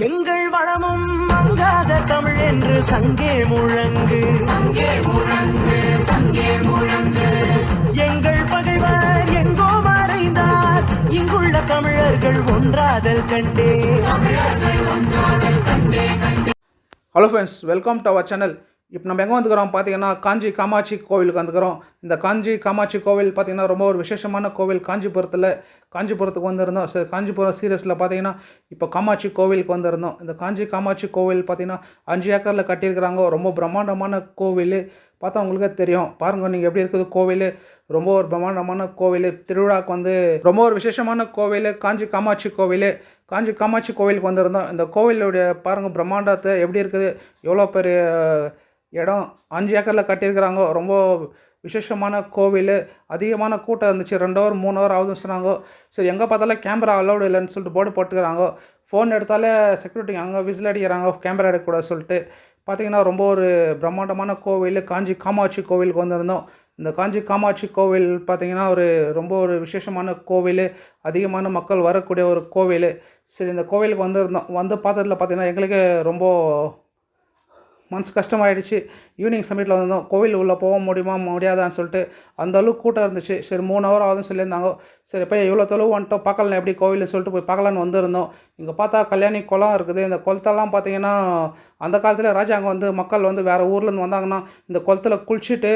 எங்கள் வளமும் மங்காத தமிழ் என்று சங்கே முழங்கு, சங்கே முழங்கு, சங்கே முழங்கு. எங்கள் பகைவர் எங்கோ மறைந்தார், இங்குள்ள தமிழர்கள் ஒன்றாதல் கண்டே, தமிழர்கள் ஒன்றாதல் கண்டே கண்டே. Hello friends, welcome to our channel. இப்போ நம்ம எங்கே வந்துக்கிறோம் பார்த்தீங்கன்னா, காஞ்சி காமாட்சி கோவிலுக்கு வந்துக்கிறோம். இந்த காஞ்சி காமாட்சி கோவில் பார்த்திங்கன்னா ரொம்ப ஒரு விசேஷமான கோவில். காஞ்சிபுரத்துக்கு வந்திருந்தோம். சரி, காஞ்சிபுரம் சீரியஸில் பார்த்தீங்கன்னா இப்போ காமாட்சி கோவிலுக்கு வந்திருந்தோம். இந்த காஞ்சி காமாட்சி கோவில் பார்த்திங்கன்னா 5 ஏக்கரில் கட்டியிருக்கிறாங்க. ரொம்ப பிரம்மாண்டமான கோவில். பார்த்தா உங்களுக்கே தெரியும். பாருங்கள் நீங்கள் எப்படி இருக்குது கோவில். ரொம்ப ஒரு பிரம்மாண்டமான கோவில். திருவிழாவுக்கு வந்து ரொம்ப ஒரு விசேஷமான கோவில் காஞ்சி காமாட்சி கோவில். காஞ்சி காமாட்சி கோவிலுக்கு வந்திருந்தோம். இந்த கோவிலுடைய பாருங்கள் பிரம்மாண்டத்தை எப்படி இருக்குது, எவ்வளோ பெரிய இடம். 5 ஏக்கரில் கட்டியிருக்கிறாங்க. ரொம்ப விசேஷமான கோவில். அதிகமான கூட்டம் இருந்துச்சு. 2 ஹவர் 3 ஹவர் ஆகுதுன்னு சொன்னாங்க. சரி, எங்கே பார்த்தாலும் கேமரா அலௌடு இல்லைன்னு சொல்லிட்டு போர்டு போட்டுக்கிறாங்க. ஃபோன் எடுத்தாலே செக்யூரிட்டி அங்கே விசில் அடிக்கிறாங்க, கேமரா எடுக்கக்கூடாது சொல்லிட்டு. பார்த்திங்கன்னா ரொம்ப ஒரு பிரம்மாண்டமான கோவில் காஞ்சி காமாட்சி கோவிலுக்கு வந்திருந்தோம். இந்த காஞ்சி காமாட்சி கோவில் பார்த்திங்கன்னா ரொம்ப ஒரு விசேஷமான கோவில். அதிகமான மக்கள் வரக்கூடிய ஒரு கோவில். சரி, இந்த கோவிலுக்கு வந்திருந்தோம். வந்து பார்த்ததில் பார்த்திங்கன்னா எங்களுக்கு ரொம்ப மனசு கஷ்டமாயிடுச்சு. ஈவினிங் சமயத்தில் வந்திருந்தோம். கோவில் உள்ளே போக முடியாதான்னு சொல்லிட்டு அந்தளவுக்கு கூட்டம் இருந்துச்சு. சரி, 3 ஹவர் ஆகுதுன்னு சொல்லியிருந்தாங்க. சரி, போய் இவ்வளோ தொலைவு வந்துட்டோம், பார்க்கலாம் எப்படி கோவில்னு சொல்லிட்டு போய் பார்க்கலான்னு வந்திருந்தோம். இங்கே பார்த்தா கல்யாணி குளம் இருக்குது. இந்த குளத்தெல்லாம் பார்த்திங்கன்னா அந்த காலத்தில் ராஜாங்க வந்து மக்கள் வந்து வேறு ஊர்லேருந்து வந்தாங்கன்னா இந்த குளத்தில் குளிச்சுட்டு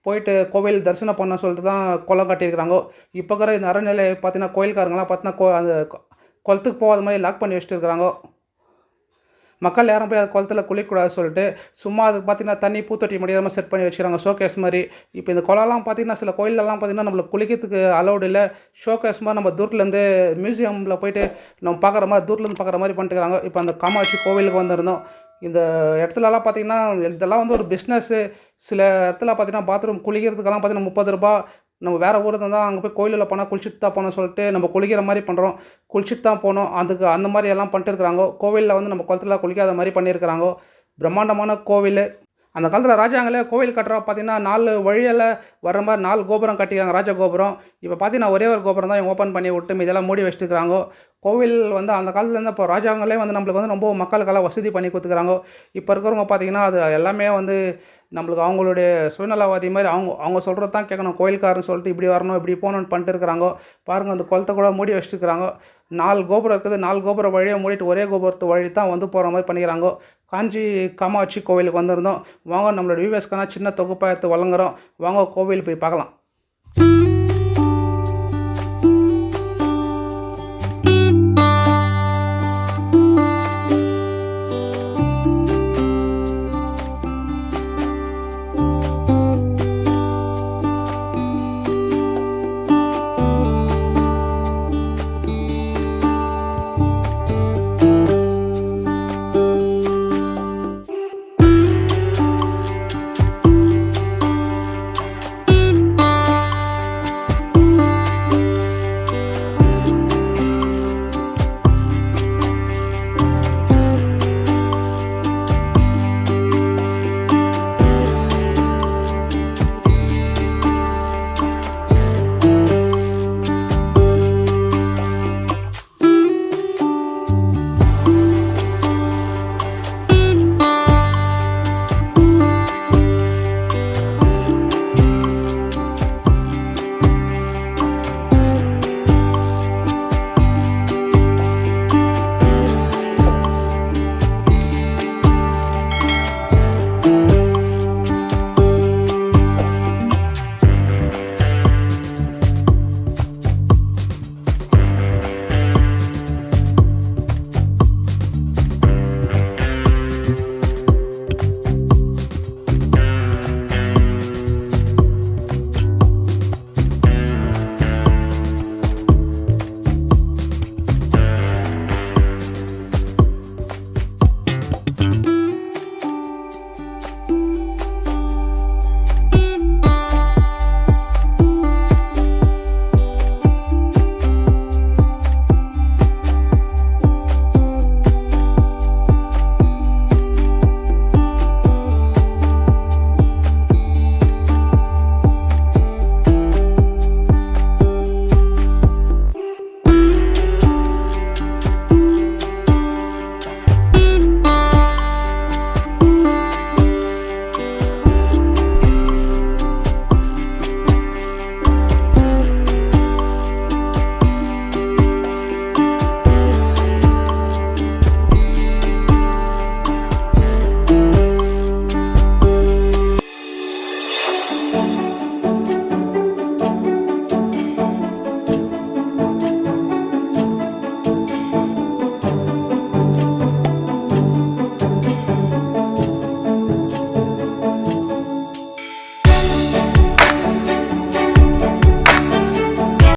போயிட்டு கோவில் தரிசனம் பண்ண சொல்லிட்டு தான் குளம் கட்டியிருக்கிறாங்க. இப்போ இருக்கிற இந்த அறநிலை பார்த்தீங்கன்னா கோயில்காரங்களாம் பார்த்தீங்கன்னா அந்த குளத்துக்கு போகாத மாதிரி லாக் பண்ணி வச்சுட்டு இருக்கிறாங்க. மக்கள் யாரும் போய் அது குளத்தில் குளிக்கக்கூடாது சொல்லிட்டு சும்மா அதுக்கு பார்த்திங்கன்னா தண்ணி பூத்தொட்டி முடியாமல் செட் பண்ணி வச்சுக்கிறாங்க, ஷோகேஸ் மாதிரி. இப்போ இந்த குளம்லாம் பார்த்திங்கன்னா சில கோயிலெலாம் பார்த்திங்கன்னா நம்மளுக்கு குளிக்கிறதுக்கு அலௌடு இல்லை. ஷோகேஸ் மாதிரி நம்ம தூரத்துலேருந்து மியூசியமில் போய்ட்டு நம்ம பார்க்குற மாதிரி தூரத்துலேருந்து பார்க்குற மாதிரி பண்ணிட்டுக்கிறாங்க. இப்போ அந்த காமாட்சி கோவிலுக்கு வந்திருந்தோம். இந்த இடத்துலலாம் பார்த்திங்கன்னா இதெல்லாம் வந்து ஒரு பிஸ்னஸ்ஸு. சில இடத்துல பார்த்திங்கன்னா பாத்ரூம் குளிக்கிறதுக்கெல்லாம் பார்த்திங்கன்னா 30 ரூபா. நம்ம வேறு ஊருக்கு தான் அங்கே போய் கோயிலில் போனால் குளிச்சுட்டு தான் போகணும் சொல்லிட்டு நம்ம குளிக்கிற மாதிரி பண்ணுறோம். குளிச்சுட்டு தான் போகணும். அதுக்கு அந்த மாதிரி எல்லாம் பண்ணிட்டு இருக்கிறாங்க. கோவிலில் வந்து நம்ம குளத்தில் குளிக்காத மாதிரி பண்ணியிருக்கிறாங்க. பிரம்மாண்டமான கோவில். அந்த காலத்தில் ராஜாங்களே கோவில் கட்டுறா பார்த்திங்கன்னா 4 வழியில் வர மாதிரி 4 கோபுரம் கட்டிக்கிறாங்க, ராஜ கோபுரம். இப்போ பார்த்திங்கன்னா ஒரே ஒரு கோபுரம் தான் இவங்க ஓப்பன் பண்ணி விட்டு இதெல்லாம் மூடி வச்சுருக்கிறாங்க. கோவில் வந்து அந்த காலத்துலேருந்து இப்போ ராஜாங்களே வந்து நம்மளுக்கு வந்து ரொம்ப மக்களுக்கெல்லாம் வசதி பண்ணி கொடுத்துக்கிறாங்க. இப்போ இருக்கிறவங்க பார்த்திங்கன்னா அது எல்லாமே வந்து நம்மளுக்கு அவங்களுடைய சுயநலவாதி மாதிரி அவங்க சொல்கிறது தான் கேட்கணும். கோயில்காரன்னு சொல்லிட்டு இப்படி வரணும் இப்படி போகணுன்னு பண்ணிட்டு இருக்கிறாங்க. பாருங்கள், அந்த குளத்தை கூட மூடி வச்சுருக்கிறாங்க. 4 கோபுரம் இருக்குது. 4 கோபுரம் வழியாக மூடிட்டு ஒரே கோபுரத்து வழி தான் வந்து போகிற மாதிரி பண்ணிக்கிறாங்க. காஞ்சி காமாட்சி கோவிலுக்கு வந்திருந்தோம். வாங்க, நம்மளோட வியூவர்ஸ்க்கான சின்ன தொகுப்பாக எடுத்து வழங்குறோம். வாங்க கோவில் போய் பார்க்கலாம்.